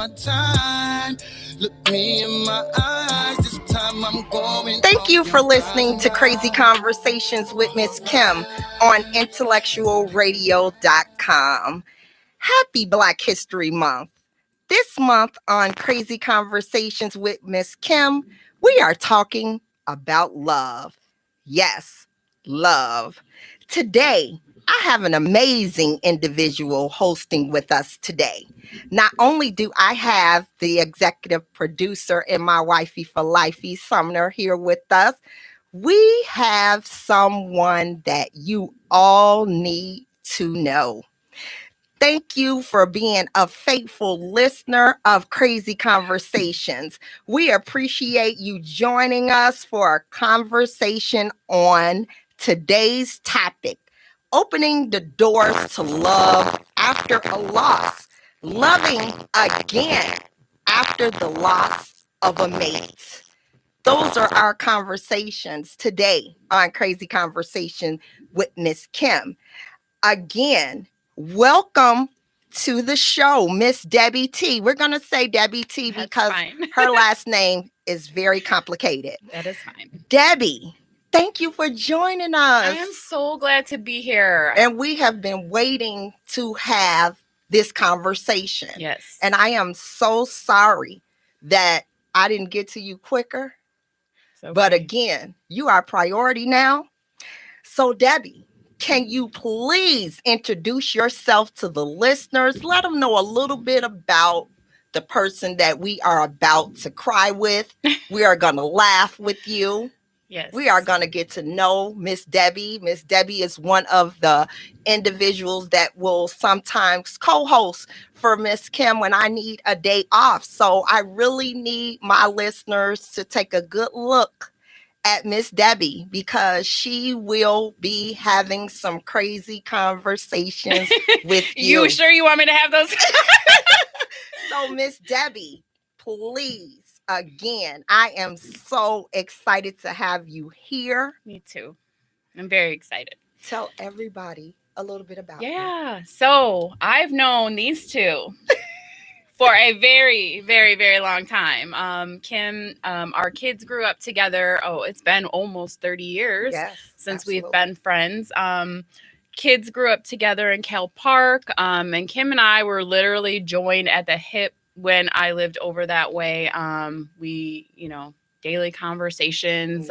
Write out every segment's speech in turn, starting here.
my time. Look me in my eyes. This time I'm going. Thank you for listening to Crazy Conversations with Miss Kim on IntellectualRadio.com. Happy Black History Month. This month on Crazy Conversations with Miss Kim, we are talking about love. Yes, love. Today, I have an amazing individual hosting with us today. Not only do I have the executive producer and my wifey for lifey, Sumner, here with us, we have someone that you all need to know. Thank you for being a faithful listener of Crazy Conversations. We appreciate you joining us for a conversation on today's topic, opening the doors to love after a loss, loving again after the loss of a mate. Those are our conversations today on Crazy Conversation with Miss Kim. Again, welcome to the show, Miss Debbie T. We're going to say Debbie T because her last name is very complicated. That is fine. Debbie, thank you for joining us. I am so glad to be here. And we have been waiting to have this conversation. Yes. And I am so sorry that I didn't get to you quicker. Okay. But again, you are a priority now. So, Debbie, can you please introduce yourself to the listeners? Let them know a little bit about the person that we are about to cry with. We are going to laugh with you. Yes. We are going to get to know Miss Debbie. Miss Debbie is one of the individuals that will sometimes co-host for Miss Kim when I need a day off. So I really need my listeners to take a good look at Miss Debbie because she will be having some crazy conversations with you. You sure you want me to have those? So Miss Debbie, please, again, I am so excited to have you here. Me too. I'm very excited. Tell everybody a little bit about you. Yeah. So I've known these two for a very, very, very long time. Kim, our kids grew up together. Oh, it's been almost 30 years since absolutely. We've been friends. Kids grew up together in Cal Park. And Kim and I were literally joined at the hip when I lived over that way. We, daily conversations.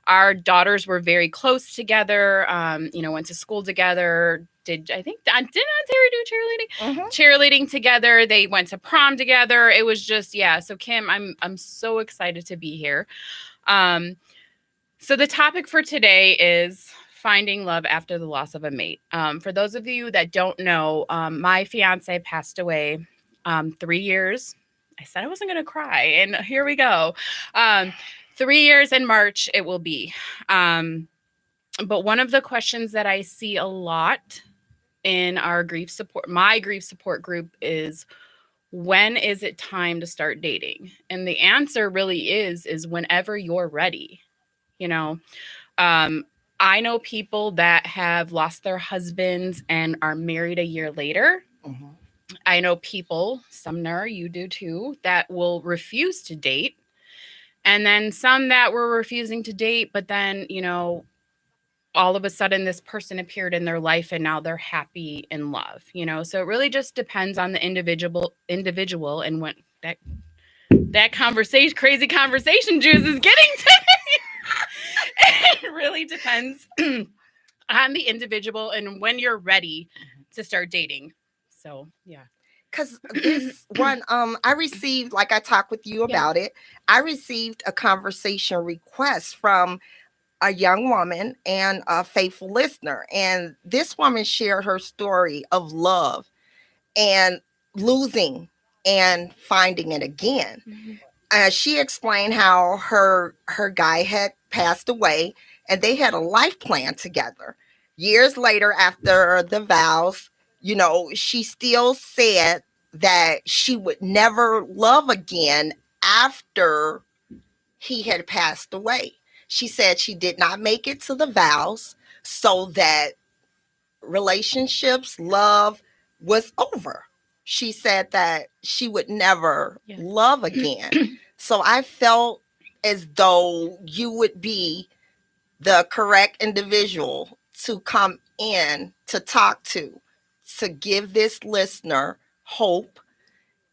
Our daughters were very close together, went to school together. Did Terry do cheerleading? Mm-hmm. Cheerleading together. They went to prom together. It was just, So Kim, I'm so excited to be here. So the topic for today is finding love after the loss of a mate. For those of you that don't know, my fiance passed away 3 years. I said I wasn't going to cry, and here we go. 3 years in March it will be. But one of the questions that I see a lot in my grief support group is, when is it time to start dating? And the answer really is whenever you're ready. I know people that have lost their husbands and are married a year later. Mm-hmm. I know people, Sumner, you do too, that will refuse to date. And then some that were refusing to date, but then, all of a sudden this person appeared in their life and now they're happy in love, So it really just depends on the individual and when that crazy conversation juice is getting to me. It really depends on the individual and when you're ready to start dating. So, yeah. Because this one, I received, like I talked with you about it, I received a conversation request from a young woman and a faithful listener. And this woman shared her story of love and losing and finding it again. Mm-hmm. She explained how her guy had passed away and they had a life plan together. Years later, after the vows, she still said that she would never love again after he had passed away. She said she did not make it to the vows, so that relationships, love was over. she said that she would never Yeah. love again. So I felt as though you would be the correct individual to come in to talk to give this listener hope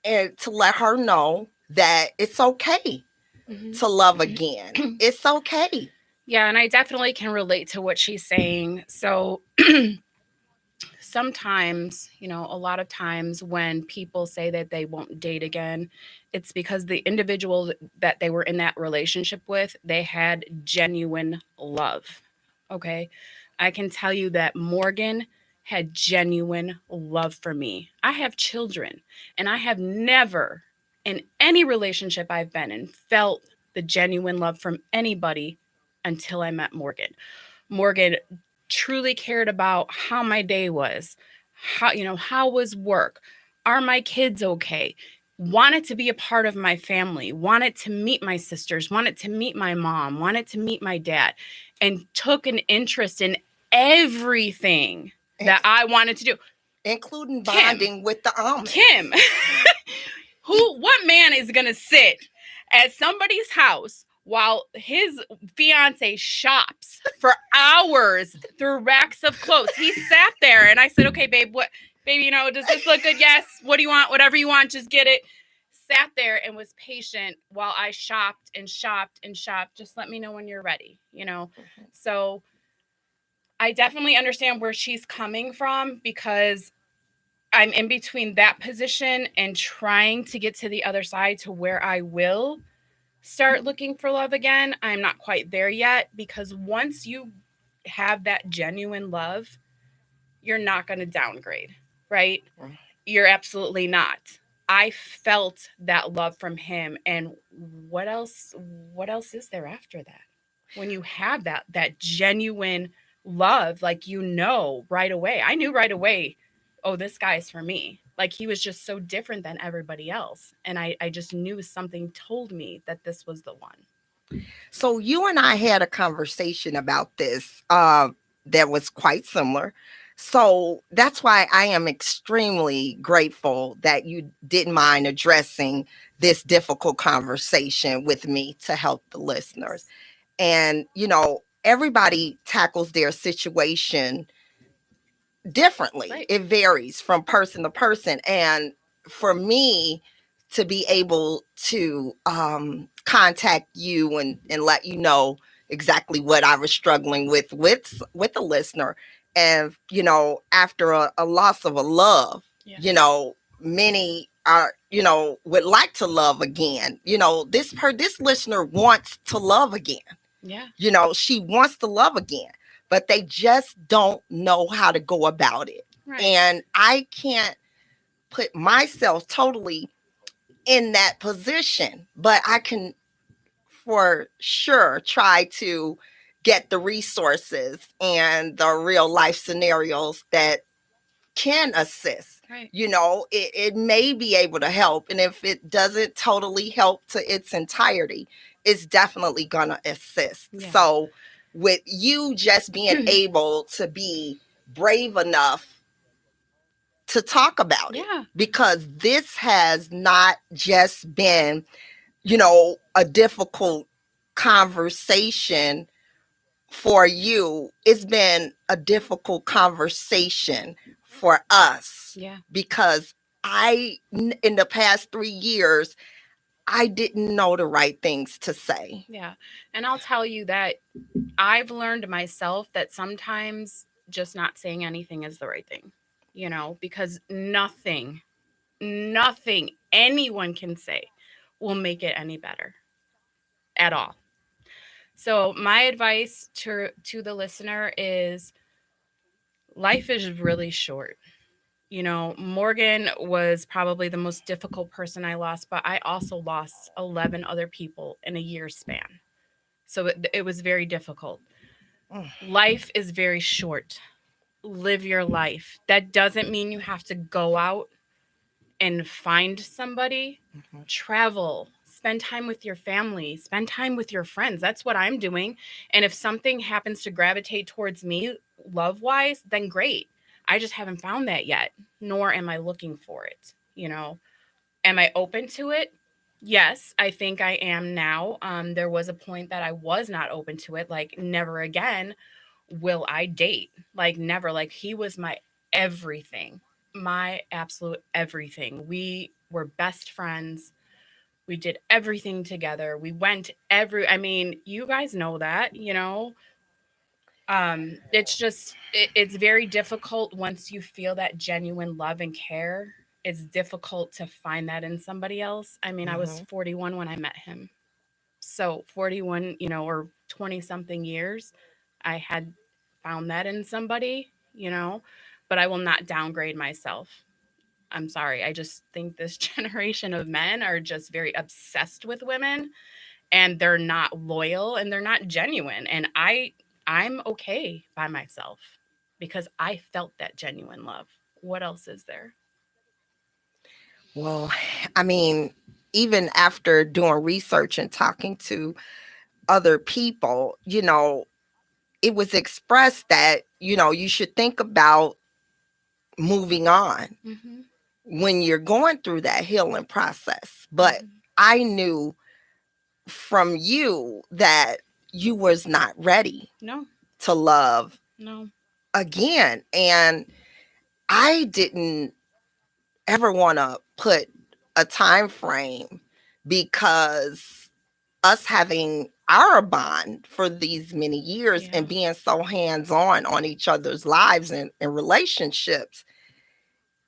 and to let her know that it's okay Mhm. to love again. It's okay. Yeah, and I definitely can relate to what she's saying. So sometimes, a lot of times when people say that they won't date again, it's because the individual that they were in that relationship with, they had genuine love. Okay. I can tell you that Morgan had genuine love for me. I have children, and I have never, in any relationship I've been in, felt the genuine love from anybody until I met Morgan. Morgan truly cared about how my day was, how was work, are my kids okay, wanted to be a part of my family, wanted to meet my sisters, wanted to meet my mom, wanted to meet my dad, and took an interest in everything that I wanted to do. Including Kim. bonding with the Amish. Kim, what man is gonna sit at somebody's house while his fiance shops for hours through racks of clothes? He sat there, and I said, "Okay, babe, baby, does this look good? Yes. What do you want? Whatever you want, just get it." Sat there and was patient while I shopped and shopped and shopped. Just let me know when you're ready. So I definitely understand where she's coming from, because I'm in between that position and trying to get to the other side to where I will start looking for love again. I'm not quite there yet, because once you have that genuine love, you're not going to downgrade, right? You're absolutely not. I felt that love from him, and what else is there after that? When you have that genuine love, like, right away. I knew right away, oh, this guy's for me. Like, he was just so different than everybody else. And I just knew something told me that this was the one. So you and I had a conversation about this that was quite similar. So that's why I am extremely grateful that you didn't mind addressing this difficult conversation with me to help the listeners. And, everybody tackles their situation differently. Right. It varies from person to person. And for me to be able to contact you and let you know exactly what I was struggling with a listener, and after a loss of a love, many are would like to love again. This listener wants to love again. Yeah. She wants to love again, but they just don't know how to go about it. Right. And I can't put myself totally in that position, but I can for sure try to get the resources and the real life scenarios that can assist. Right. It may be able to help. And if it doesn't totally help to its entirety, it's definitely going to assist. Yeah. So with you just being able to be brave enough to talk about it, because this has not just been, a difficult conversation for you. It's been a difficult conversation for us. Yeah. Because in the past 3 years, I didn't know the right things to say. Yeah. And I'll tell you that I've learned myself that sometimes just not saying anything is the right thing, because nothing anyone can say will make it any better at all. So my advice to the listener is, life is really short. Morgan was probably the most difficult person I lost, but I also lost 11 other people in a year span. So it was very difficult. Life is very short. Live your life. That doesn't mean you have to go out and find somebody. Travel, spend time with your family, spend time with your friends. That's what I'm doing. And if something happens to gravitate towards me love wise, then great. I just haven't found that yet, nor am I looking for it. you know. Am I open to it? Yes, I think I am now. There was a point that I was not open to it. Like, never again will I date. Like, never. Like, he was my everything, my absolute everything. We were best friends. We did everything together. We went I mean, you guys know that, you know. It's just, it's very difficult once you feel that genuine love and care. It's difficult to find that in somebody else. I mean, I was Mm-hmm. 41 when I met him. So 41, you know, or 20 something years, I had found that in somebody, you know, but I will not downgrade myself. I'm sorry. I just think this generation of men are just very obsessed with women, and they're not loyal and they're not genuine. And I'm okay by myself because I felt that genuine love. What else is there? Well, I mean, even after doing research and talking to other people, it was expressed that, you should think about moving on Mhm. when you're going through that healing process. But Mhm. I knew from you that you was not ready No. to love No. again. And I didn't ever want to put a time frame because us having our bond for these many years Yeah. and being so hands-on on each other's lives and relationships,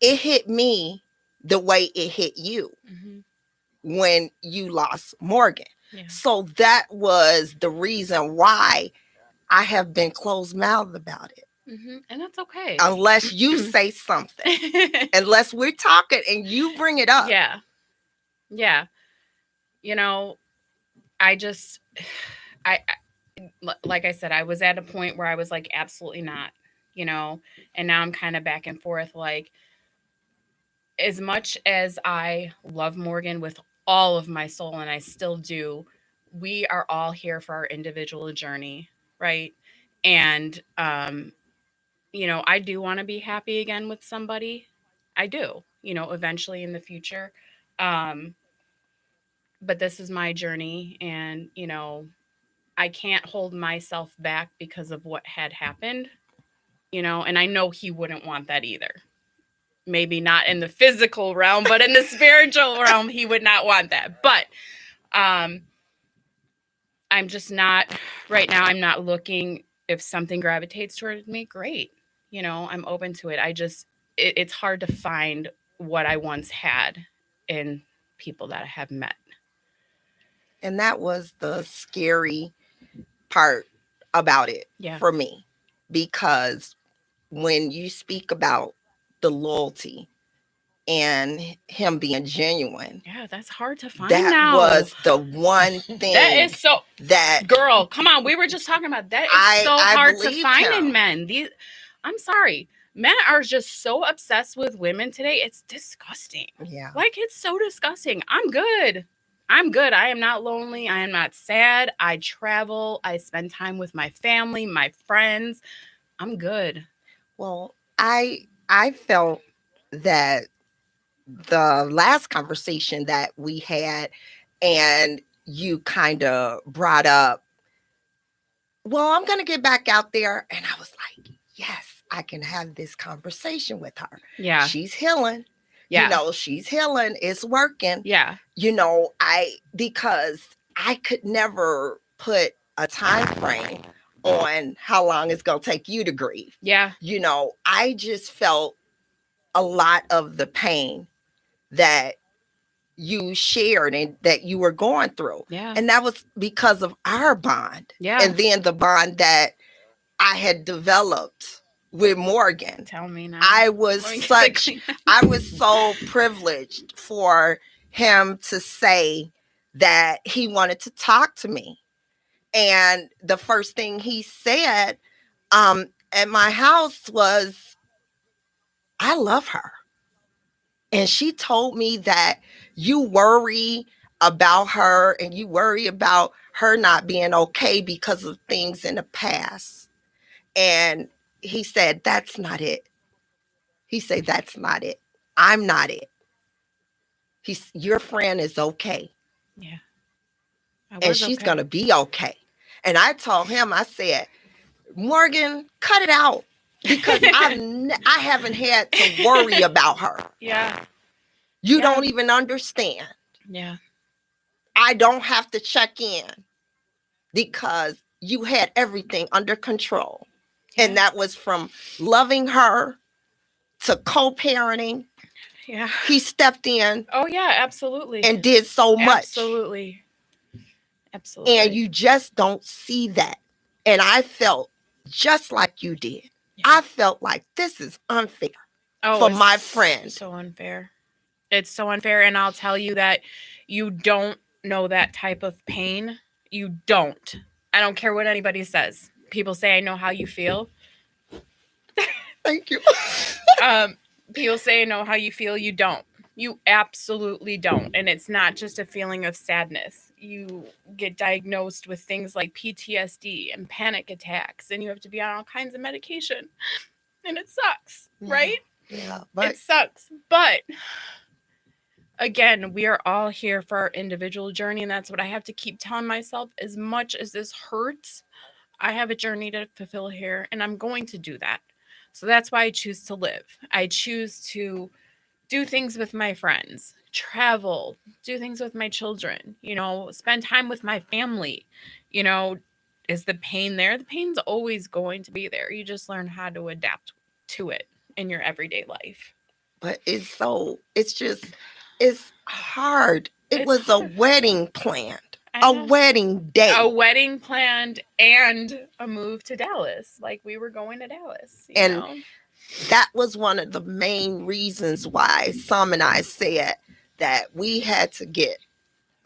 it hit me the way it hit you Mhm. when you lost Morgan. Yeah. So that was the reason why I have been closed-mouthed about it. And that's okay. Unless you say something, unless we're talking and you bring it up. Yeah. Yeah. You know, I just like I said, I was at a point where I was like, absolutely not, you know, and now I'm kind of back and forth. Like, as much as I love Morgan with all of my soul, and I still do, we are all here for our individual journey, right? And, you know, I do want to be happy again with somebody. I do, you know, eventually in the future. Um, but this is my journey, and, you know, I can't hold myself back because of what had happened, you know, and I know he wouldn't want that either. Maybe not in the physical realm, but in the spiritual realm, he would not want that. But um, I'm just not, right now, I'm not looking. If something gravitates towards me, great. You know, I'm open to it. It's hard to find what I once had in people that I have met. And that was the scary part about it Yeah. for me. Because when you speak about the loyalty and him being genuine, Yeah, that's hard to find that now. was the one That thing is so, that girl, come on. We were just talking about that. It's so I hard to believed find in him. men. I'm sorry. Men are just so obsessed with women today. It's disgusting. Yeah. Like, it's so disgusting. I'm good. I'm good. I am not lonely. I am not sad. I travel. I spend time with my family, my friends. I'm good. Well, I felt that the last conversation that we had and you kind of brought up, well, I'm going to get back out there. And I was like, yes, I can have this conversation with her. Yeah. She's healing. Yeah. She's healing. It's working. Yeah. Because I could never put a time frame on how long it's going to take you to grieve. Yeah. I just felt a lot of the pain that you shared and that you were going through. Yeah. And that was because of our bond. Yeah. And then the bond that I had developed with Morgan. Tell me now. I was so privileged for him to say that he wanted to talk to me. And the first thing he said at my house was, I love her. And she told me that you worry about her and you worry about her not being okay because of things in the past. And he said, that's not it. He said, that's not it. I'm not it. Your friend is okay. Yeah. And she's going to be okay. And I told him, I said, Morgan, cut it out because I haven't had to worry about her. Yeah. You don't even understand. Yeah. I don't have to check in because you had everything under control. Yeah. And that was from loving her to co-parenting. Yeah. He stepped in. Oh, yeah, absolutely. And did so much. Absolutely. Absolutely. And you just don't see that. And I felt just like you did. Yeah. I felt like this is unfair for my friend. So unfair. It's so unfair. And I'll tell you that you don't know that type of pain. You don't. I don't care what anybody says. People say, I know how you feel. Thank you. People say, I know how you feel. You don't. You absolutely don't. And it's not just a feeling of sadness. You get diagnosed with things like PTSD and panic attacks, and you have to be on all kinds of medication. And it sucks, right? Yeah. It sucks. But again, we are all here for our individual journey, and that's what I have to keep telling myself. As much as this hurts, I have a journey to fulfill here, and I'm going to do that. So that's why I choose to live. I choose to do things with my friends, travel, do things with my children, spend time with my family. Is the pain there? The pain's always going to be there. You just learn how to adapt to it in your everyday life. But it's hard. It was hard. A wedding planned. A wedding day. A wedding planned and a move to Dallas. Like we were going to Dallas. You know? That was one of the main reasons why Sam and I said that we had to get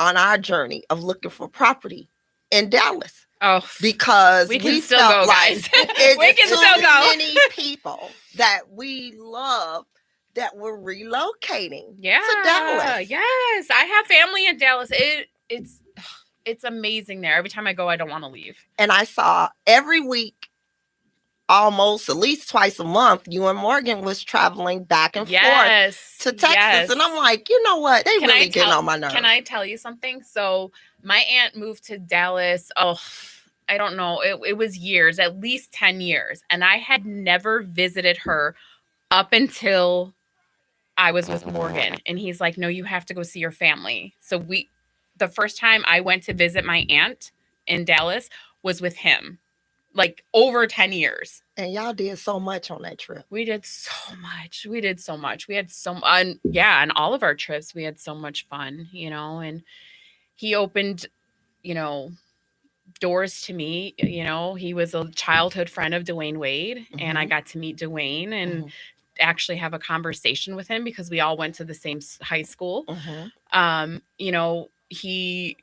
on our journey of looking for property in Dallas. Oh, because we still felt go, like guys. It's too many people that we love that were relocating to Dallas. Yes, I have family in Dallas. It's amazing there. Every time I go, I don't want to leave. And I saw every week, almost at least twice a month, you and Morgan was traveling back and forth to Texas. Yes. And I'm like, you know what? They really getting on my nerves. Can I tell you something? So my aunt moved to Dallas. Oh, I don't know. It was years, at least 10 years. And I had never visited her up until I was with Morgan. And he's like, no, you have to go see your family. So the first time I went to visit my aunt in Dallas was with him. Like over 10 years. And y'all did so much on that trip. We did so much. We had on all of our trips, we had so much fun, and he opened, doors to me. He was a childhood friend of Dwayne Wade, mm-hmm. and I got to meet Dwayne and mm-hmm. actually have a conversation with him because we all went to the same high school. Mm-hmm. He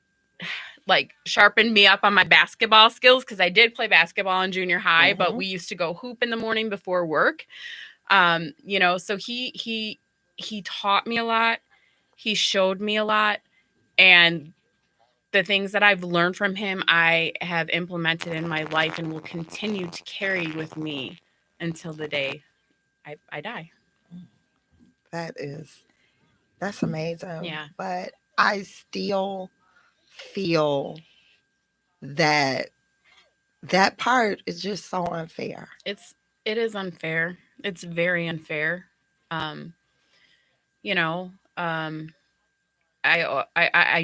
sharpened me up on my basketball skills because I did play basketball in junior high, mm-hmm. but we used to go hoop in the morning before work. So he taught me a lot. He showed me a lot. And the things that I've learned from him, I have implemented in my life and will continue to carry with me until the day I die. That's amazing. Yeah. But I still feel that part is just so unfair. It is unfair. It's very unfair. I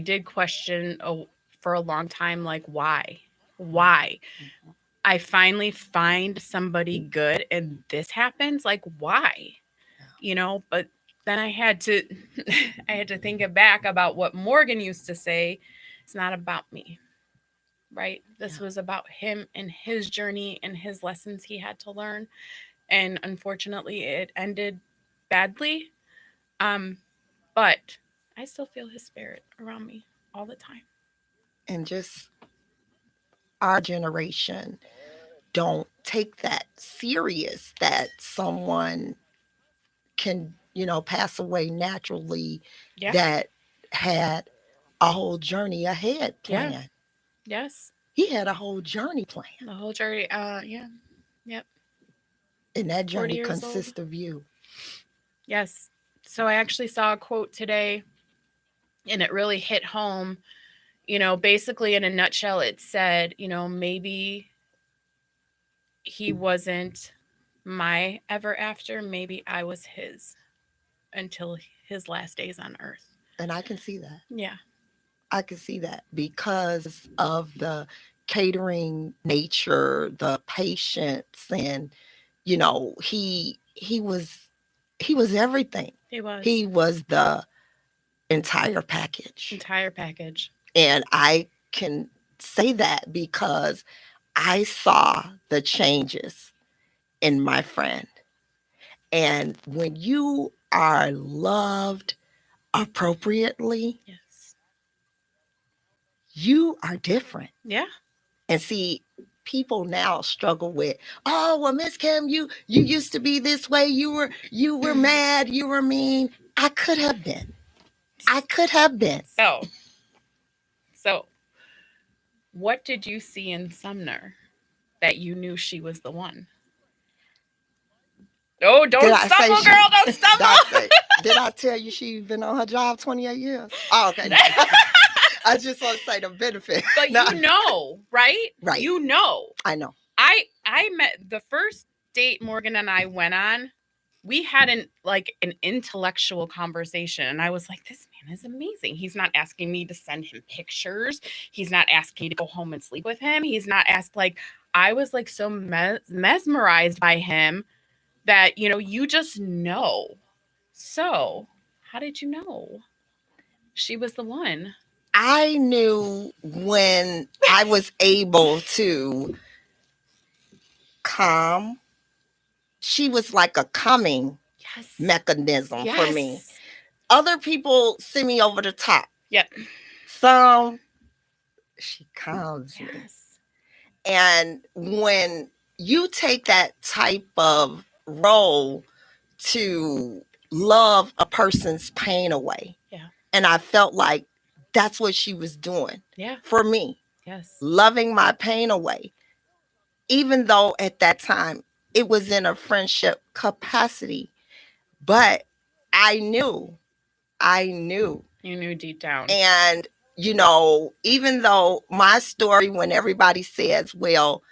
did question for a long time, like, why? Mm-hmm. I finally find somebody good and this happens, like, why? Yeah. But then I had to think back about what Morgan used to say. It's not about me, right? This was about him and his journey and his lessons he had to learn. And unfortunately, it ended badly. But I still feel his spirit around me all the time. And just our generation don't take that serious that someone can, pass away naturally that had a whole journey ahead planned. Yeah. Yes. He had a whole journey planned. The whole journey, yeah. Yep. And that journey consists of you. Yes. So I actually saw a quote today And it really hit home, basically in a nutshell, it said, maybe he wasn't my ever after, maybe I was his until his last days on earth. And I can see that. Yeah. I can see that because of the catering nature, the patience, and he was everything. He was. He was the entire package. Entire package. And I can say that because I saw the changes in my friend. And when you are loved appropriately, Yes. you are different. Yeah. And see, people now struggle with, oh, well, Miss Kim, you used to be this way. You were mad, you were mean. I could have been. So what did you see in Sumner that you knew she was the one? Oh, don't stumble, girl. Don't stumble. Did I tell you she's been on her job 28 years? Oh, okay. I just want to say the benefit. But no. Right? Right. I know. I met the first date Morgan and I went on. We had an intellectual conversation, and I was like, this man is amazing. He's not asking me to send him pictures. He's not asking me to go home and sleep with him. He's not I was so mesmerized by him that, you just know. So how did you know she was the one? I knew when I was able to calm. She was like a calming mechanism for me. Other people send me over the top. Yep. Some, she calms me. And when you take that type of role to love a person's pain away, and I felt like that's what she was doing for me. Yes. Loving my pain away. Even though at that time it was in a friendship capacity, but I knew. You knew deep down. And, even though my story, when everybody says, well,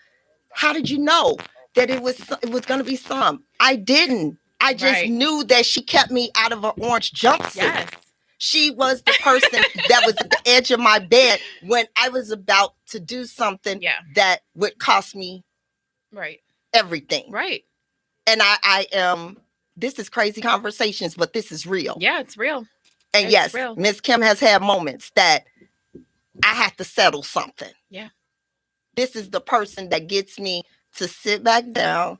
how did you know that it was going to be some? I didn't. I just knew that she kept me out of an orange jumpsuit. Yes. She was the person that was at the edge of my bed when I was about to do something that would cost me everything. Right. And I am, this is crazy conversations, but this is real. Yeah, it's real. And yes, Miss Kim has had moments that I have to settle something. Yeah. This is the person that gets me to sit back down,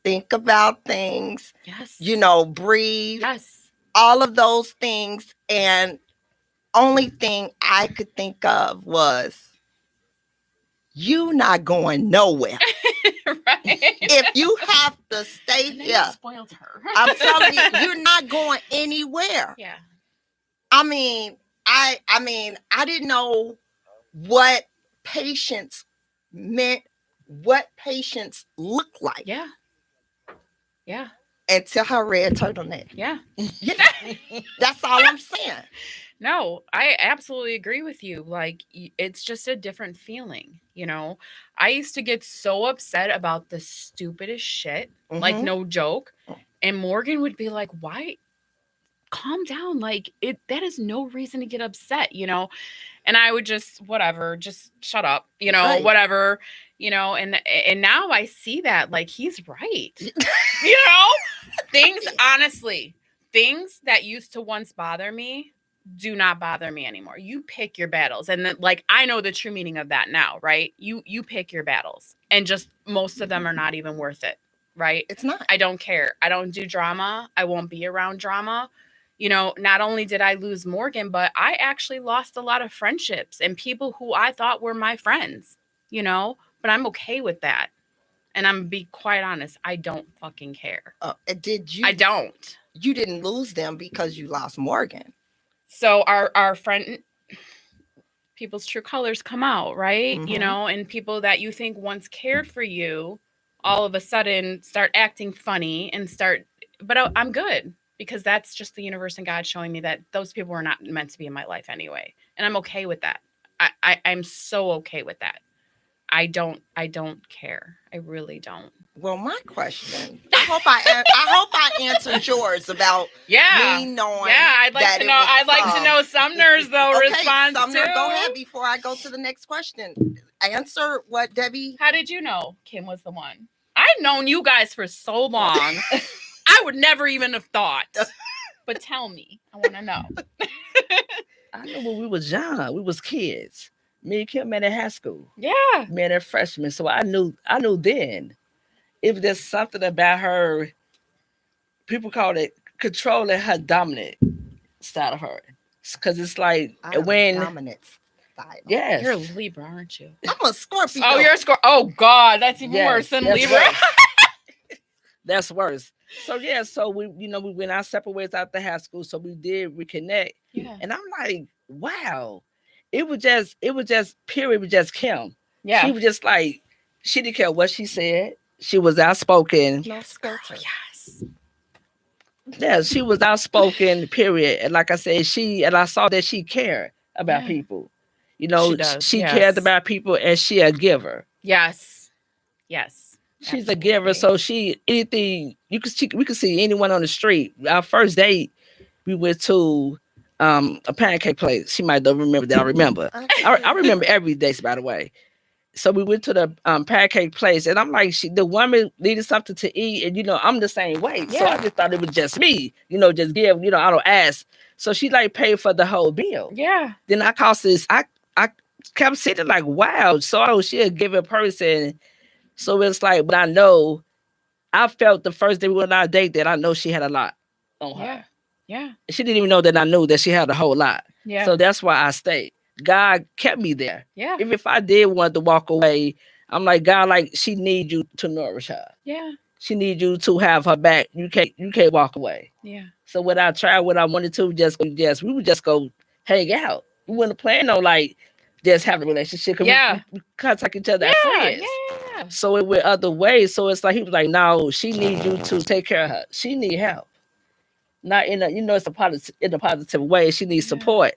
think about things, breathe. Yes. All of those things. And only thing I could think of was, you not going nowhere. Right. If you have to stay here, spoiled her. I'm telling you, you're not going anywhere. Yeah. I mean, I didn't know what patience meant, what patience looked like. Yeah. Yeah. Until her red turtleneck. Yeah. That's all I'm saying. No, I absolutely agree with you. It's just a different feeling, I used to get so upset about the stupidest shit, no joke. And Morgan would be like, why? Calm down. That is no reason to get upset, And I would just, whatever, just shut up, whatever, and now I see that, he's right. Things that used to once bother me do not bother me anymore. You pick your battles. And then, I know the true meaning of that now, right? You pick your battles, and just most of them are not even worth it, right? It's not. I don't care. I don't do drama. I won't be around drama. Not only did I lose Morgan, but I actually lost a lot of friendships and people who I thought were my friends, but I'm okay with that. And I'm be quite honest, I don't fucking care. Did you? I don't. You didn't lose them because you lost Morgan. So our friend, people's true colors come out, right? Mm-hmm. And people that you think once cared for you, all of a sudden start acting funny and but I'm good. because that's just the universe and God showing me that those people were not meant to be in my life anyway. And I'm okay with that. I'm so okay with that. I don't care. I really don't. Well, my question, I hope I answered yours about Yeah. me knowing. Yeah, I'd like that to it know. was I'd like to know Sumner's though response Sumner, too. go ahead before I go to the next question. Answer what Debbie. How did you know Kim was the one? I've known you guys for so long. I would never even have thought. But tell me. I want to know. I know when we was young, we was kids. Me and Kim met in high school. Yeah. Met as freshmen. So I knew then. If there's something about her, people call it controlling her dominant side of her. Because it's like when dominant style. Yes. You're a Libra, aren't you? I'm a Scorpio. Oh, you're a Scorpio. Oh God, that's even worse than that's Libra. Worse. That's worse. So yeah, so we went our separate ways after high school. So we did reconnect. Yeah. And I'm like, wow. It was just period with just Kim. Yeah. She was just like, she didn't care what she said. She was outspoken. No filter. Yes. Yeah, she was outspoken, period. And like I said, I saw that she cared about people. You know, she cared about people and she a giver. Yes. Yes. She's a giver. So anything, we could see anyone on the street. Our first date, we went to a pancake place. She might not remember that. I remember. I remember every day, by the way. So we went to the pancake place, and I'm like, the woman needed something to eat, and I'm the same way. Yeah. So I just thought it was just me, just give, I don't ask. So she like paid for the whole bill. Yeah. Then I cost this. I kept sitting like, wow. So she a giving person. So it's like, but I felt the first day we went on our date that I know she had a lot on her. Yeah. She didn't even know that I knew that she had a whole lot. Yeah. So that's why I stayed. God kept me there. Yeah. Even if I did want to walk away, I'm like, God, like she needs you to nourish her. Yeah. She needs you to have her back. You can't walk away. Yeah. So what I wanted to we would just go hang out. We wouldn't plan on like just having a relationship. Yeah. We contact each other as friends. Yeah. So it went other ways. So it's like he was like, no, she needs you to take care of her. She need help. Not in a, it's in a positive way. She needs support.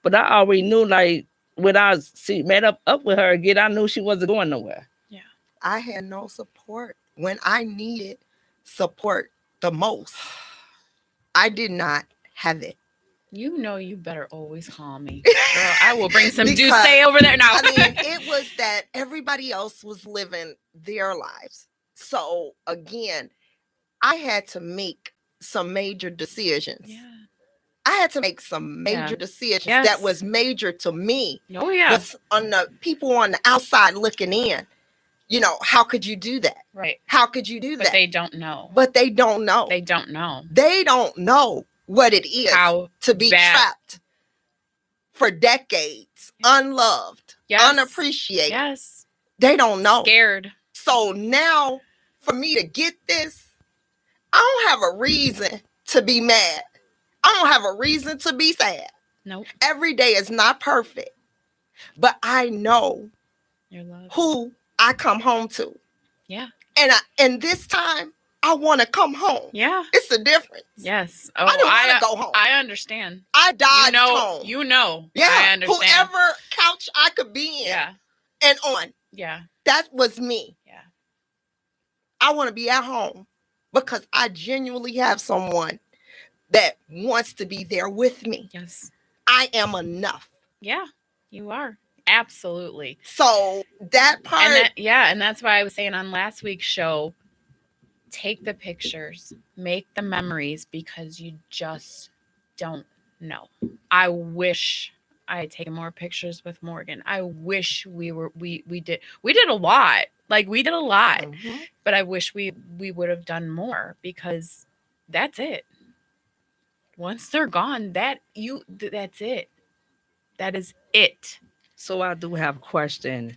But I already knew, like, when I met up with her again, I knew she wasn't going nowhere. Yeah. I had no support. When I needed support the most, I did not have it. You better always call me. Girl, I will bring some Douce over there now. I mean, it was that everybody else was living their lives. So, again, I had to make some major decisions. Yeah. I had to make some major decisions that was major to me. Oh, yeah. But on the people on the outside looking in, how could you do that? Right. How could you do that? But they don't know. They don't know. They don't know. They don't know what it is to be trapped for decades, unloved, unappreciated. Yes. They don't know. Scared. So now, for me to get this, I don't have a reason to be mad. I don't have a reason to be sad. Nope. Every day is not perfect. But I know who I come home to. Yeah. And this time, I want to come home. Yeah. It's a difference. Yes. Oh, I don't want to go home. I understand. I died home. Yeah. I understand. Whoever couch I could be in. Yeah. And on. Yeah. That was me. Yeah. I want to be at home because I genuinely have someone that wants to be there with me. Yes. I am enough. Yeah, you are. Absolutely. So that part. And that's why I was saying on last week's show, take the pictures, make the memories, because you just don't know. I wish I had taken more pictures with Morgan. I wish we did a lot. Like we did a lot. Mm-hmm. But I wish we would have done more, because that's it. Once they're gone, that's it. That is it. So I do have a question.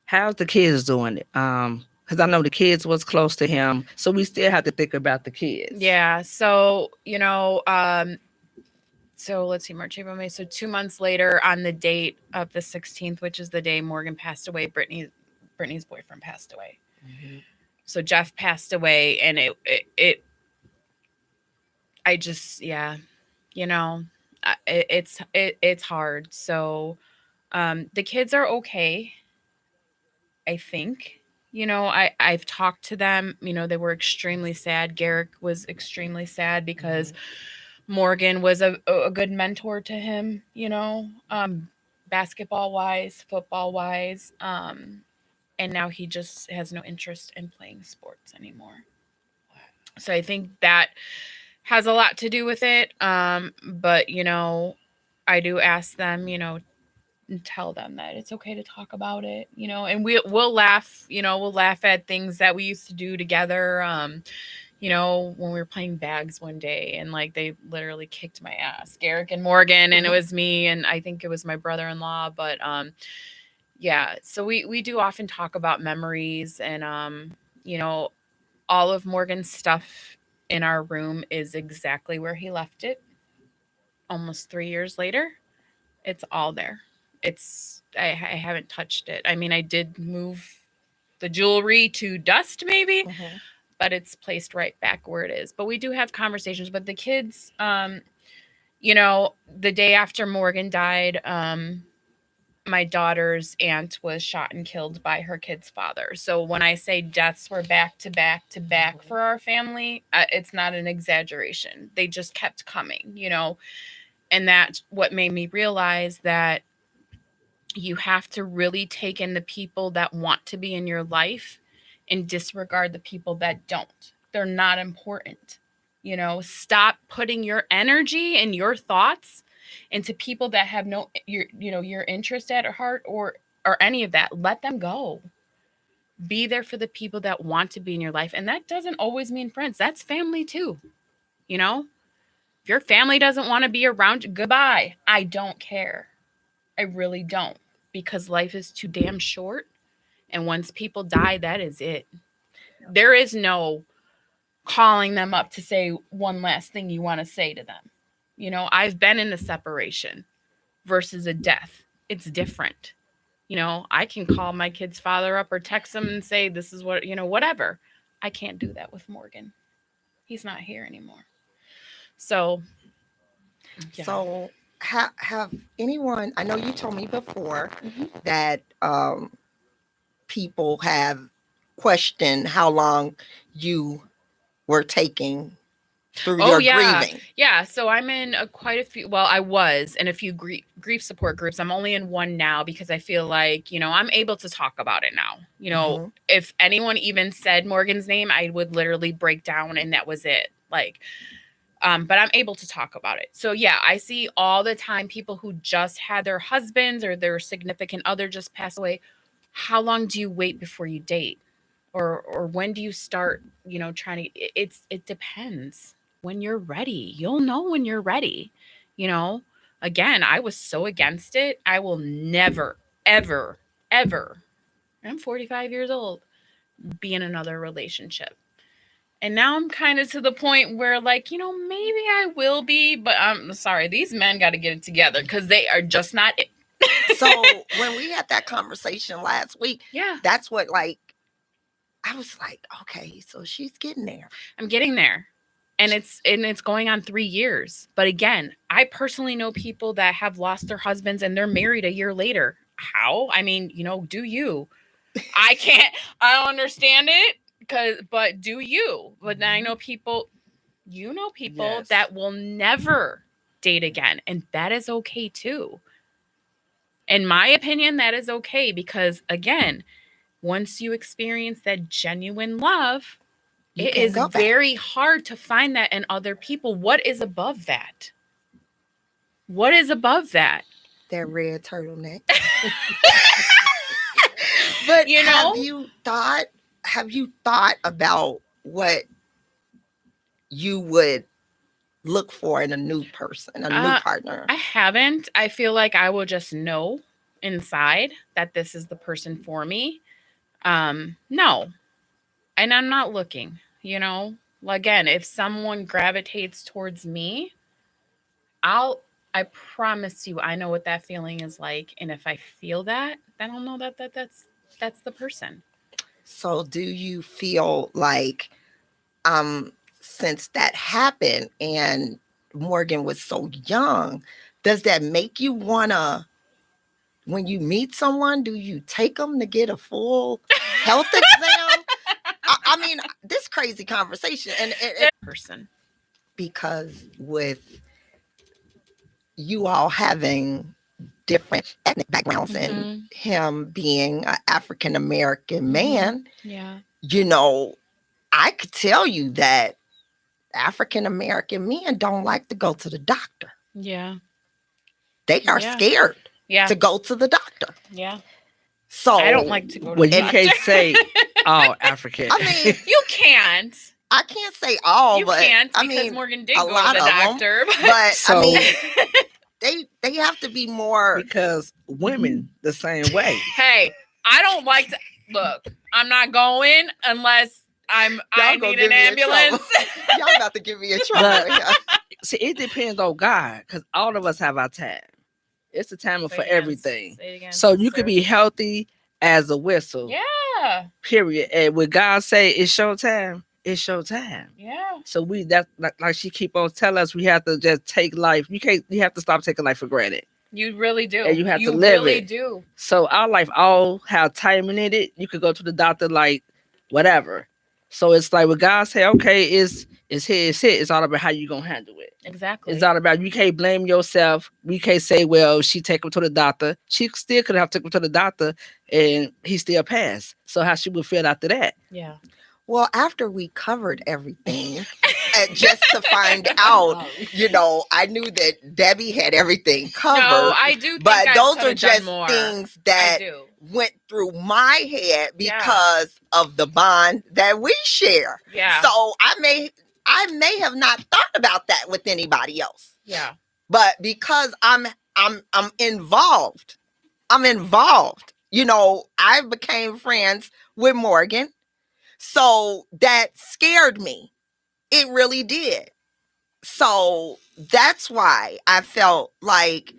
How's the kids doing it? Because I know the kids was close to him, so we still have to think about the kids. Yeah. So so let's see, March, April, May. So 2 months later, on the date of the 16th, which is the day Morgan passed away, Brittany's boyfriend passed away. Mm-hmm. So Jeff passed away, and it I just, yeah, you know, it's hard. So the kids are okay, I think. I've talked to them. They were extremely sad. Garrick was extremely sad because Morgan was a good mentor to him, basketball wise, football wise. And now he just has no interest in playing sports anymore. So I think that has a lot to do with it. But I do ask them, and tell them that it's okay to talk about it, and we'll laugh, we'll laugh at things that we used to do together. When we were playing bags one day and like they literally kicked my ass, Garrick and Morgan, and it was me and I think it was my brother-in-law. But yeah, so we do often talk about memories and all of Morgan's stuff in our room is exactly where he left it almost 3 years later. It's all there. I haven't touched it. I mean, I did move the jewelry to dust maybe, but it's placed right back where it is. But we do have conversations. But the kids, the day after Morgan died, my daughter's aunt was shot and killed by her kid's father. So when I say deaths were back to back to back for our family, it's not an exaggeration. They just kept coming, and that's what made me realize that you have to really take in the people that want to be in your life and disregard the people that don't. They're not important. Stop putting your energy and your thoughts into people that have your interest at heart or any of that. Let them go. Be there for the people that want to be in your life. And that doesn't always mean friends. That's family too. If your family doesn't want to be around you, goodbye. I don't care. I really don't, because life is too damn short. And once people die, that is it. There is no calling them up to say one last thing you want to say to them. I've been in a separation versus a death. It's different. I can call my kid's father up or text him and say, this is what, whatever. I can't do that with Morgan. He's not here anymore. So, yeah. So have anyone, I know you told me before that people have questioned how long you were taking through your grieving. Yeah. So I'm in quite a few, I was in a few grief support groups. I'm only in one now because I feel like, I'm able to talk about it now. If anyone even said Morgan's name, I would literally break down and that was it. Like, but I'm able to talk about it. So yeah, I see all the time people who just had their husbands or their significant other just pass away. How long do you wait before you date? Or when do you start, trying to, it depends. When you're ready, you'll know when you're ready. Again, I was so against it. I will never, ever, ever, I'm 45 years old, be in another relationship. And now I'm kind of to the point where like, maybe I will be, but I'm sorry, these men got to get it together because they are just not it. So when we had that conversation last week, that's what I was like, okay, so she's getting there. I'm getting there. And it's going on 3 years. But again, I personally know people that have lost their husbands and they're married a year later. How? I mean, do you? I don't understand it. But do you? But I know people, that will never date again. And that is okay too. In my opinion, that is okay because again, once you experience that genuine love, it is very hard to find that in other people. What is above that? What is above that? That red turtleneck. But have you thought about what you would look for in a new person, a new partner? I haven't. I feel like I will just know inside that this is the person for me. No. And I'm not looking, Again, if someone gravitates towards me, I promise you, I know what that feeling is like. And if I feel that, then I'll know that's the person. So do you feel like since that happened and Morgan was so young, does that make you wanna, when you meet someone, do you take them to get a full health exam? I mean, this crazy conversation, and person. because with you all having different ethnic backgrounds and him being an African American man, Yeah. you know, I could tell you that African American men don't like to go to the doctor. Yeah. They are scared to go to the doctor. Yeah. So I don't like to go to Well, the you doctor. can't say all African. I mean, You can't. I can't say all, You but can't I because mean, Morgan did a go lot to the of 'em, doctor. but So- I mean, they have to be more. because women the same way. Hey, I don't like to look. I'm not going unless I Y'all gonna need give an me in ambulance. trouble. Y'all about to give me a trouble. But see, it depends on God, because all of us have our time. It's a time Say for it again. everything. Say it again, So you sister. could be healthy as a whistle. Yeah. Period. And when God say it's showtime, it's showtime. Yeah. So we that like she keep on telling us, we have to just take life. You have to stop taking life for granted. You really do. And you have to live really it. do. So our life all have timing in it. You could go to the doctor like whatever. So it's like when God say, okay, it's here, it's it. It's all about how you gonna handle it. Exactly. It's all about, you can't blame yourself. We can't say, well, she take him to the doctor. She still could have taken him to the doctor and he still passed. So how she would feel after that? Yeah. Well, after we covered everything, just to find out, you know, I knew that Debbie had everything covered. No, I do think but I those coulda are done just more. things I that do. went through my head because of the bond that we share. Yeah. So I may have not thought about that with anybody else. Yeah. But because I'm involved. I'm involved. You know, I became friends with Morgan. So that scared me. It really did. So that's why I felt like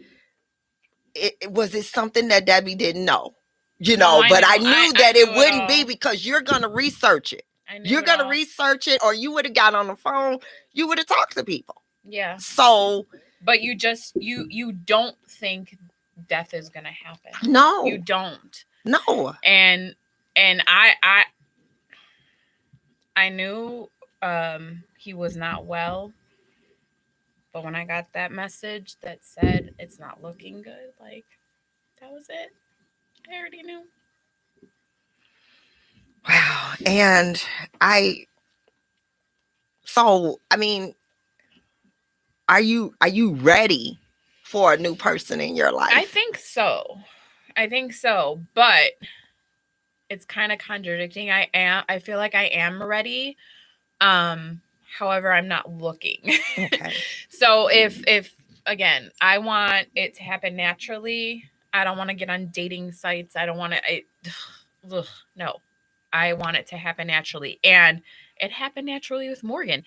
was it something that Debbie didn't know? You know, but I knew that it wouldn't be, because you're going to research it. You're going to research it, or you would have got on the phone. You would have talked to people. Yeah. So, but you just you don't think death is going to happen. No. You don't. No. And I knew he was not well, but when I got that message that said it's not looking good, like, that was it. I already knew. Wow. And I mean, are you ready for a new person in your life? I think so, but it's kind of contradicting. I feel like I am ready. However, I'm not looking. Okay. So if again, I want it to happen naturally. I don't want to get on dating sites. I don't want to. No, I want it to happen naturally, and it happened naturally with Morgan.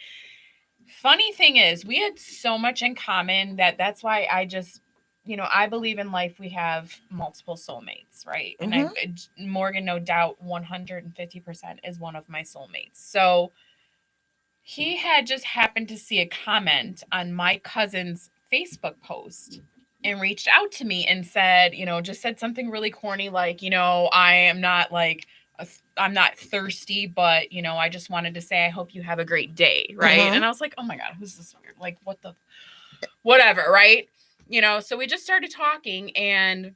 Funny thing is, we had so much in common that's why I just, I believe in life. We have multiple soulmates, right? Mm-hmm. And Morgan, no doubt, 150% is one of my soulmates. So he had just happened to see a comment on my cousin's Facebook post and reached out to me and said, just said something really corny, like, I am not like, I'm not thirsty, but, I just wanted to say, I hope you have a great day. Right. Mm-hmm. And I was like, oh my God, who's this weird? Like, whatever. Right. So we just started talking, and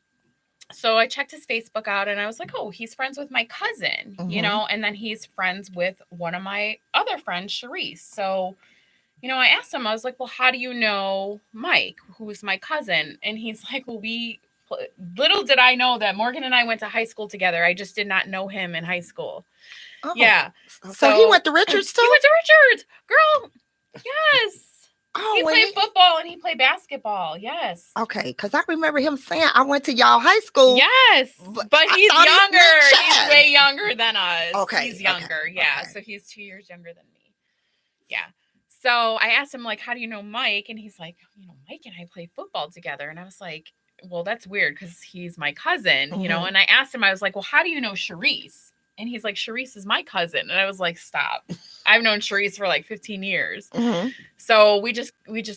so I checked his Facebook out, and I was like, oh, he's friends with my cousin, and then he's friends with one of my other friends, Sharice. So, I asked him, I was like, well, how do you know Mike, who's my cousin? And he's like, well, little did I know that Morgan and I went to high school together. I just did not know him in high school. Oh. Yeah. So he went to Richards too? He went to Richards. Girl. Yes. Oh, he played football and he played basketball. Yes. Okay, because I remember him saying, I went to y'all high school. Yes, but he's younger. He's way younger than us. Okay. He's younger. Okay. Yeah. Okay. So he's 2 years younger than me. Yeah. So I asked him, like, how do you know Mike? And he's like, Mike and I play football together. And I was like, well, that's weird because he's my cousin, and I asked him, I was like, well, how do you know Sharice? And he's like, Sharice is my cousin. And I was like, stop. I've known Sharice for like 15 years. Mhm. So we just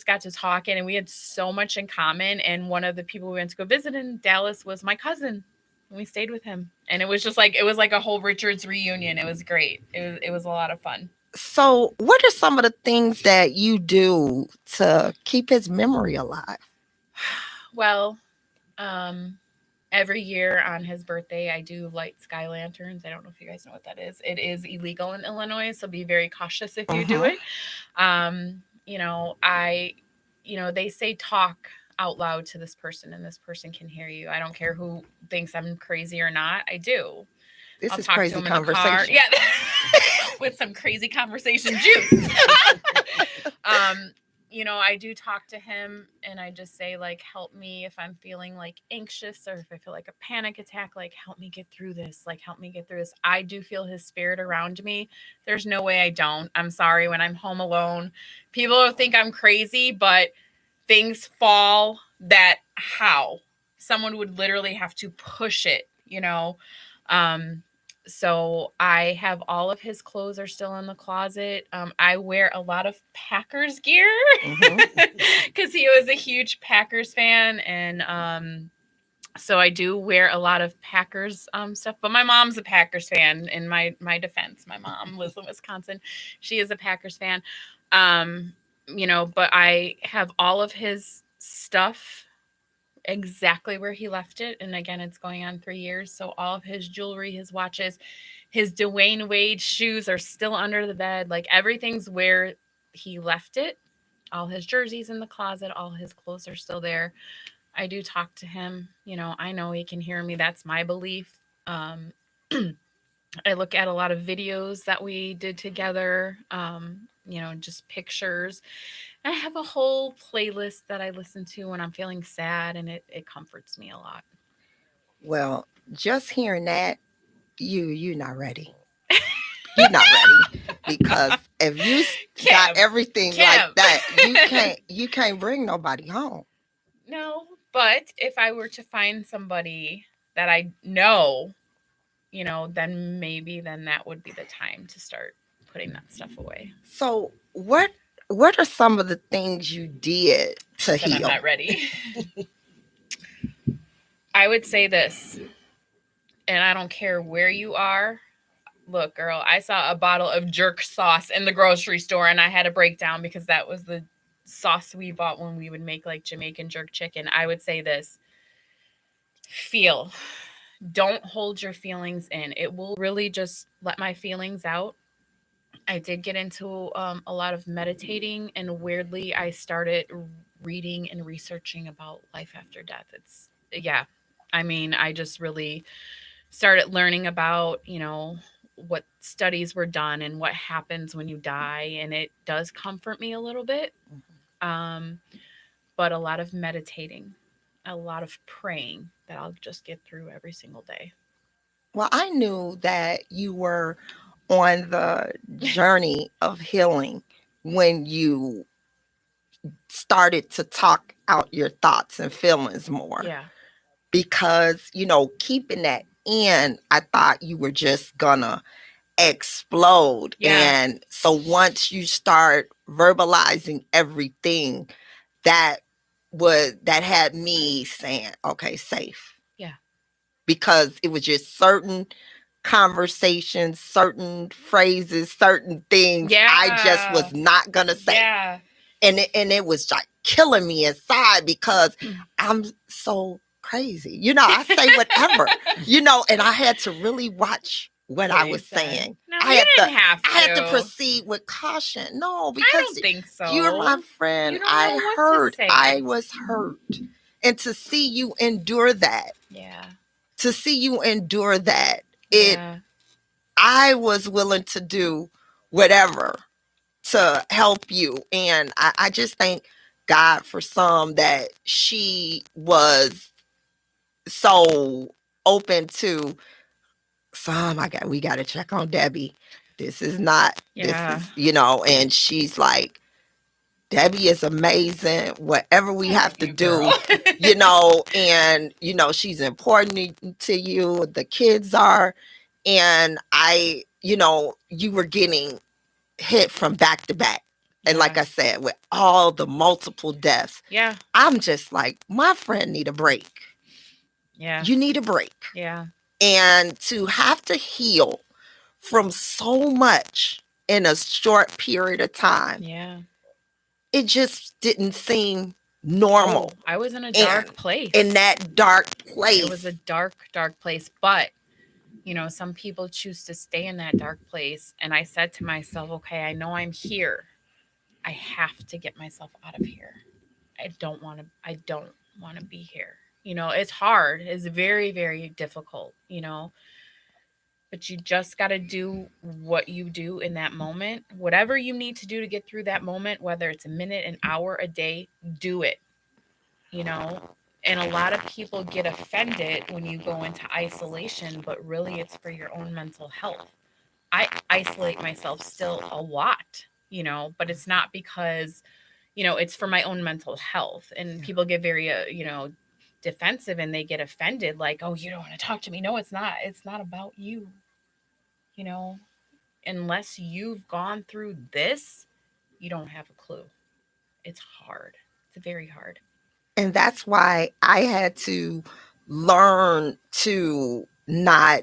got to talking, and we had so much in common. And one of the people we went to go visit in Dallas was my cousin. And we stayed with him. And it was like a whole Richards reunion. It was great. It was a lot of fun. So, what are some of the things that you do to keep his memory alive? Well, every year on his birthday, I do light sky lanterns. I don't know if you guys know what that is. It is illegal in Illinois, so be very cautious if you do it. They say talk out loud to this person, and this person can hear you. I don't care who thinks I'm crazy or not. I do. This I'll is talk to crazy him in the car. conversation. Yeah. With some crazy conversation juice. I do talk to him, and I just say, like, help me if I'm feeling like anxious, or if I feel like a panic attack, like, help me get through this. Like, help me get through this. I do feel his spirit around me. There's no way I don't. I'm sorry, when I'm home alone, people think I'm crazy, but things fall that how someone would literally have to push it, So I have all of his clothes are still in the closet. I wear a lot of Packers gear because he was a huge Packers fan. And so I do wear a lot of Packers stuff. But my mom's a Packers fan. In my defense, my mom lives in Wisconsin. She is a Packers fan. But I have all of his stuff exactly where he left it. And again, it's going on 3 years. So all of his jewelry, his watches, his Dwayne Wade shoes are still under the bed. Like, everything's where he left it. All his jerseys in the closet, all his clothes are still there. I do talk to him. I know he can hear me. That's my belief. I look at a lot of videos that we did together, just pictures. I have a whole playlist that I listen to when I'm feeling sad, and it comforts me a lot. Well, just hearing that, you're not ready. You're not ready, because if you got everything like that, you can't bring nobody home. No, but if I were to find somebody that I know, then that would be the time to start putting that stuff away. So what are some of the things you did to heal? I'm not ready. I would say this, and I don't care where you are. Look, girl, I saw a bottle of jerk sauce in the grocery store, and I had a breakdown because that was the sauce we bought when we would make like Jamaican jerk chicken. I would say this: feel. Don't hold your feelings in. It will really just let my feelings out. I did get into a lot of meditating, and weirdly, I started reading and researching about life after death. I just really started learning about, what studies were done and what happens when you die. And it does comfort me a little bit. But a lot of meditating, a lot of praying that I'll just get through every single day. Well, I knew that you were on the journey of healing when you started to talk out your thoughts and feelings more. Yeah. Because, keeping that in, I thought you were just gonna explode. Yeah. And so once you start verbalizing everything, that had me saying, okay, safe. Yeah. Because it was just certain conversations, certain phrases, certain things I just was not gonna say. Yeah. And it was like killing me inside, because I'm so crazy. I say whatever, and I had to really watch what I was saying. No, I had to proceed with caution. No, because I don't think so. You're my friend. I was hurt. And to see you endure that. Yeah. To see you endure that. I was willing to do whatever to help you. And I just thank God for some that she was so open to some. We got to check on Debbie. This is not, this is, and she's like, Debbie is amazing. Whatever we have to do, and, she's important to you. The kids are. and you were getting hit from back to back. And like I said, with all the multiple deaths, I'm just like, my friend need a break. Yeah. You need a break. Yeah. And to have to heal from so much in a short period of time. Yeah. It just didn't seem normal. I was in a dark place. In that dark place. It was a dark, dark place. But, some people choose to stay in that dark place. And I said to myself, okay, I know I'm here. I have to get myself out of here. I don't want to be here. It's hard. It's very, very difficult, but you just got to do what you do in that moment. Whatever you need to do to get through that moment, whether it's a minute, an hour, a day, do it, and a lot of people get offended when you go into isolation, but really it's for your own mental health. I isolate myself still a lot, but it's not because, it's for my own mental health. And people get very, defensive, and they get offended, like, oh, you don't want to talk to me. No, it's not. It's not about you. Unless you've gone through this, you don't have a clue. It's hard. It's very hard. And that's why I had to learn to not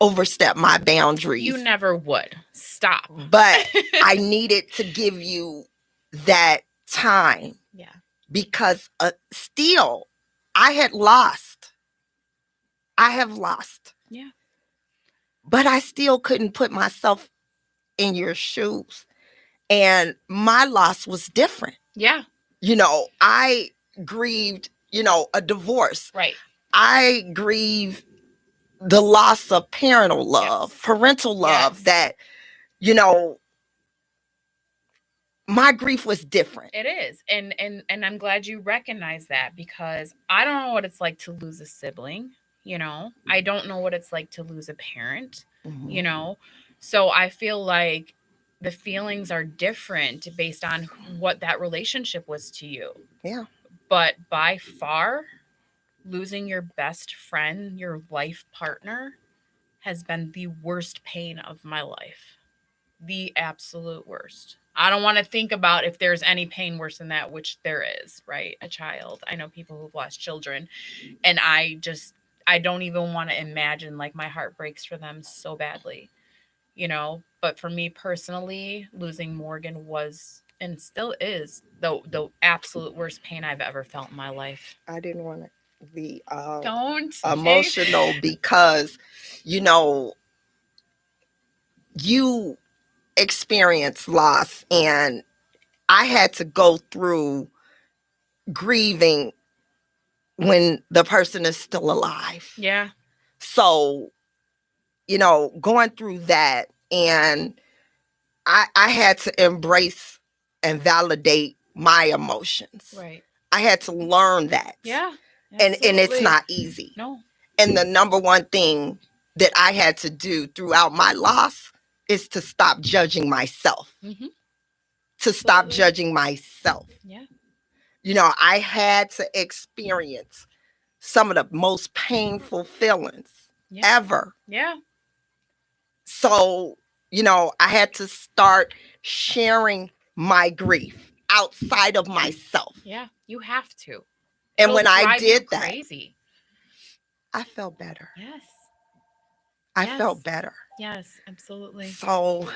overstep my boundaries. You never would. Stop. But I needed to give you that time. Yeah. Because still, I have lost. Yeah. But I still couldn't put myself in your shoes. And my loss was different. Yeah. I grieved, a divorce. Right. I grieved the loss of parental love, parental love, that, my grief was different. It is. And I'm glad you recognize that, because I don't know what it's like to lose a sibling. I don't know what it's like to lose a parent, so I feel like the feelings are different based on what that relationship was to you. Yeah. But by far, losing your best friend, your life partner, has been the worst pain of my life. The absolute worst. I don't want to think about if there's any pain worse than that, which there is, right? A child. I know people who've lost children, and I don't even want to imagine, like, my heart breaks for them so badly, but for me personally, losing Morgan was, and still is, the absolute worst pain I've ever felt in my life. I didn't want to be emotional because, you experience loss, and I had to go through grieving when the person is still alive. Yeah. So, going through that, and I had to embrace and validate my emotions. Right. I had to learn that. Yeah. And it's not easy. No. And the number one thing that I had to do throughout my loss is to stop judging myself. Mm-hmm. To stop judging myself. Yeah. I had to experience some of the most painful feelings ever. Yeah. So, I had to start sharing my grief outside of myself. Yeah, you have to. And when I did that, crazy. I felt better. Yes. I felt better. Yes, absolutely. So,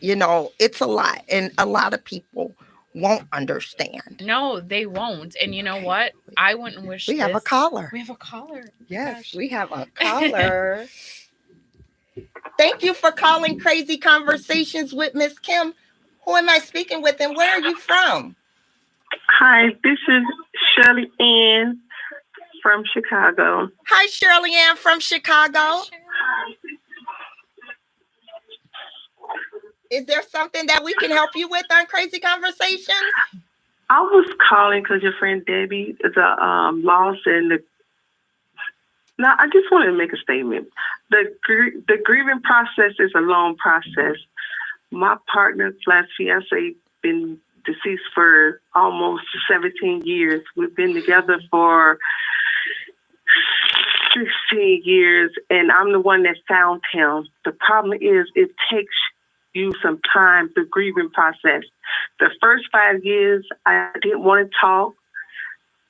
it's a lot. And a lot of people won't understand. No, they won't. And you know what? I wouldn't wish We have a caller. We have a caller. Yes, Gosh. we have a caller. Thank you for calling Crazy Conversations with Miss Kim. Who am I speaking with, and where are you from? Hi, this is Shirley Ann from Chicago. Hi, Shirley Ann from Chicago. Is there something that we can help you with on Crazy Conversations? I was calling because your friend Debbie is a loss, and now I just wanted to make a statement. The grieving process is a long process. My partner / fiance been deceased for almost 17 years. We've been together for 15 years, and I'm the one that found him. The problem is it takes you some time, the grieving process. The first 5 years, I didn't want to talk.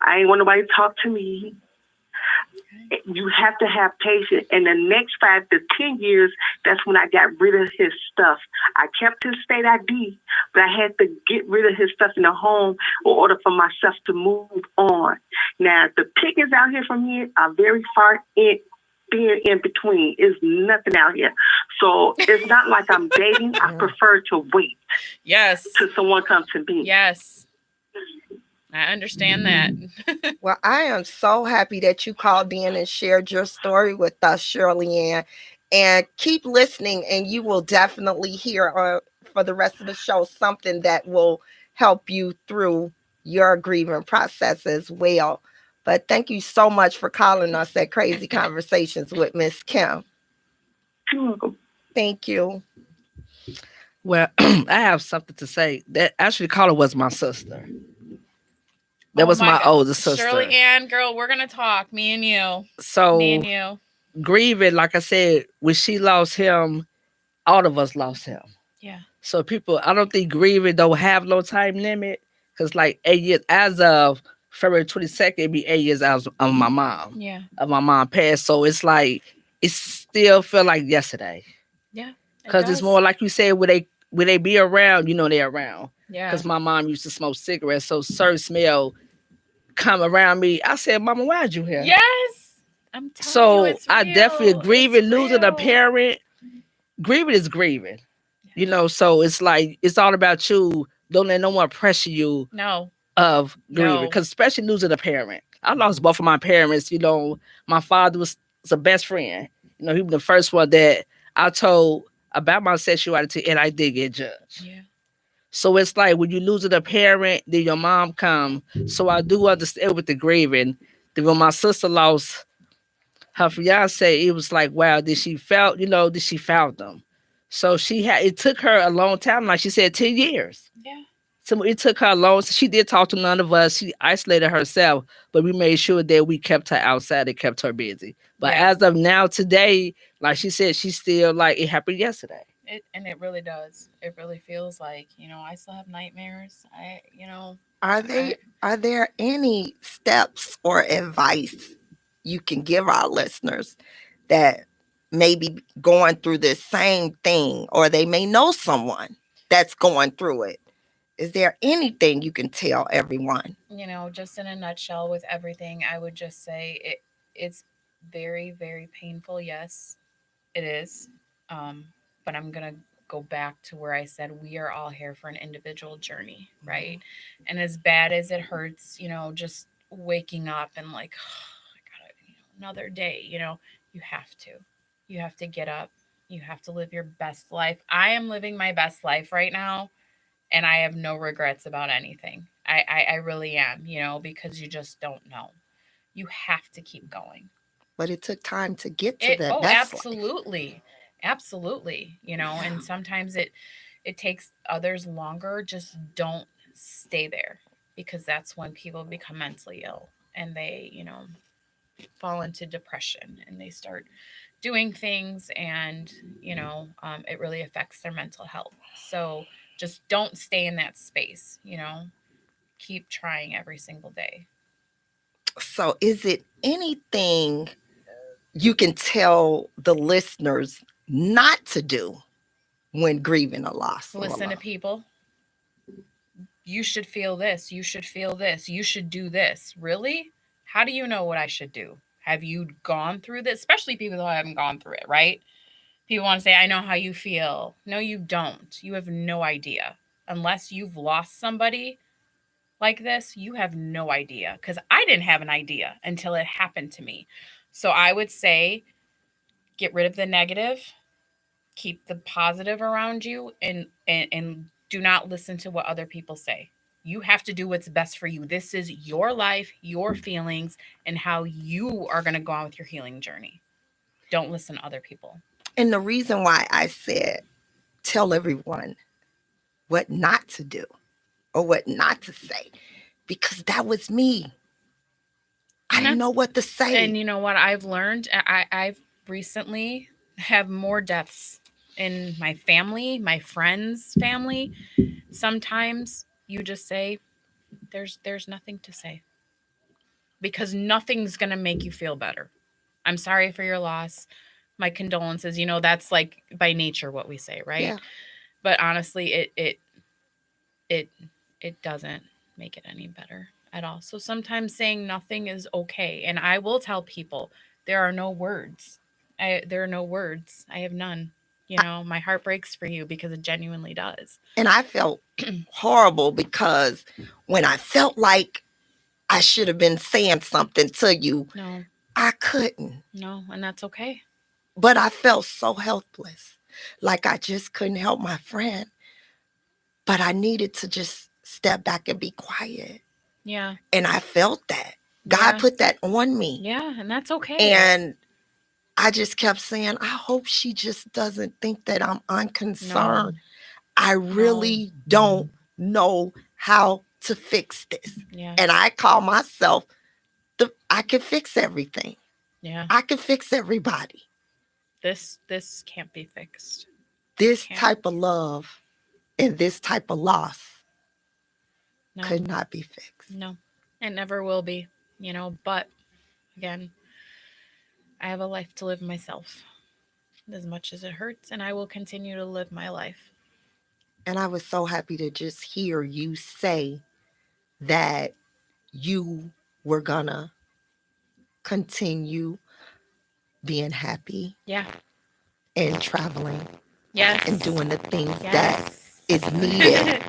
I didn't want nobody to talk to me. You have to have patience. And the next 5 to 10 years, that's when I got rid of his stuff. I kept his state ID, but I had to get rid of his stuff in the home in order for myself to move on. Now, the pickings out here from here are very far being in between. Is nothing out here. So it's not like I'm dating. I prefer to wait. Yes. Till someone comes to me. Yes. I understand that. Well, I am so happy that you called in and shared your story with us, Shirley Ann. And keep listening, and you will definitely hear for the rest of the show something that will help you through your grieving process as well. But thank you so much for calling us at Crazy Conversations with Miss Kim. You're welcome. Thank you. Well, I have something to say. That actually caller was my sister. That was my older sister. Shirley Ann, girl, we're gonna talk. Me and you. So me and you. Grieving, like I said, when she lost him, all of us lost him. Yeah. So people, I don't think grieving don't have no time limit. Because like 8 years, as of February 22nd, it'd be 8 years out of my mom. Yeah. Of my mom passed. So it's like, it still feel like yesterday. Yeah. Because it's more like you said, when they be around, you know they're around. Yeah. Because my mom used to smoke cigarettes, so certain smell come around me. I said, Mama, why'd you here? Yes. I'm telling you, it's I real. definitely grieving, losing real. a parent. Grieving is grieving. You know, so it's like, it's all about you. Don't let no one pressure you. No. Of grieving. No. Because especially losing a parent. I lost both of my parents. You know, my father was a best friend. You know, he was the first one that I told about my sexuality, and I did get judged. Yeah. So it's like when you losing a parent, then your mom come. So I do understand with the grieving. Then when my sister lost her fiance, it was like, wow, did she found them? So it took her a long time, like she said, 10 years. Yeah. So it took her a long, she did talk to none of us. She isolated herself, but we made sure that we kept her outside and kept her busy. But as of now, today, like she said, she's still like, it happened yesterday. It really does. It really feels like, I still have nightmares. Are there any steps or advice you can give our listeners that may be going through this same thing, or they may know someone that's going through it? Is there anything you can tell everyone? Just in a nutshell with everything, I would just say it's very, very painful. Yes, it is. But I'm going to go back to where I said we are all here for an individual journey, right? Mm-hmm. And as bad as it hurts, just waking up and like, oh, I got another day, you have to get up. You have to live your best life. I am living my best life right now, and I have no regrets about anything. I really am, because you just don't know. You have to keep going. But it took time to get to that. Oh, absolutely. Life. Absolutely. And sometimes it takes others longer. Just don't stay there, because that's when people become mentally ill and they, fall into depression and they start doing things, and, it really affects their mental health. So just don't stay in that space, keep trying every single day. So is it anything you can tell the listeners not to do when grieving a loss? Listen to people. You should feel this. You should feel this. You should do this. Really? How do you know what I should do? Have you gone through this? Especially people who haven't gone through it, right? People want to say, I know how you feel. No, you don't. You have no idea. Unless you've lost somebody like this, you have no idea. Because I didn't have an idea until it happened to me. So I would say, get rid of the negative, keep the positive around you, and do not listen to what other people say. You have to do what's best for you. This is your life, your feelings, and how you are going to go on with your healing journey. Don't listen to other people. And the reason why I said tell everyone what not to do or what not to say, because that was me. I didn't know what to say. And you know what I've learned? I've recently have more deaths in my family, my friends' family. Sometimes you just say, there's nothing to say. Because nothing's going to make you feel better. I'm sorry for your loss. My condolences. You know, that's like by nature what we say, right? Yeah. But honestly, it doesn't make it any better at all. So sometimes saying nothing is okay. And I will tell people there are no words. There are no words. I have none. You know, my heart breaks for you because it genuinely does. And I felt horrible because when I felt like I should have been saying something to you, No, I couldn't. no, and that's okay. But I felt so helpless. Like I just couldn't help my friend. But I needed to just step back and be quiet. Yeah. And I felt that. God put that on me. Yeah, and that's okay. And I just kept saying, I hope she just doesn't think that I'm unconcerned. No. I really don't know how to fix this. Yeah. And I call myself I can fix everything. Yeah. I can fix everybody. This can't be fixed. This type of love and this type of loss could not be fixed. No, it never will be, you know, but again, I have a life to live myself as much as it hurts, and I will continue to live my life. And I was so happy to just hear you say that you were gonna continue being happy. Yeah. And traveling. Yes. And doing the things that is needed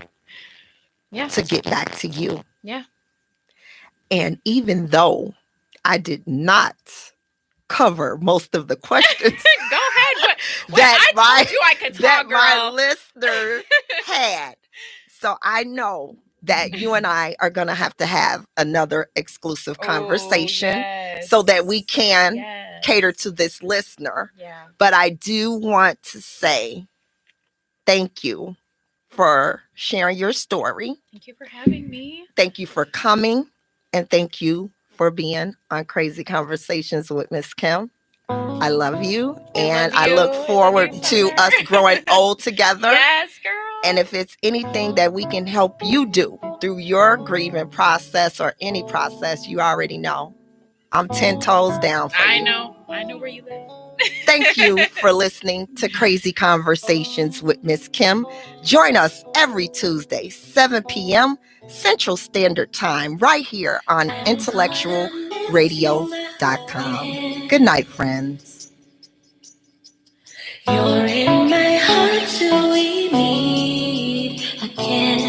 to get back to you. Yeah. And even though I did not cover most of the questions Go ahead. that I told you I could talk, my girl. listener had. So I know that you and I are going to have another exclusive conversation so that we can cater to this listener. Yeah. But I do want to say thank you for sharing your story. Thank you for having me. Thank you for coming. And thank you for being on Crazy Conversations with Miss Kim. I love you. And I look forward to us growing old together. Yes, girl. And if it's anything that we can help you do through your grieving process or any process, you already know. I'm 10 toes down for you. I know where you live. Thank you for listening to Crazy Conversations with Miss Kim. Join us every Tuesday, 7 p.m. Central Standard Time, right here on IntellectualRadio.com. Good night, friends. You're in my heart till we meet again.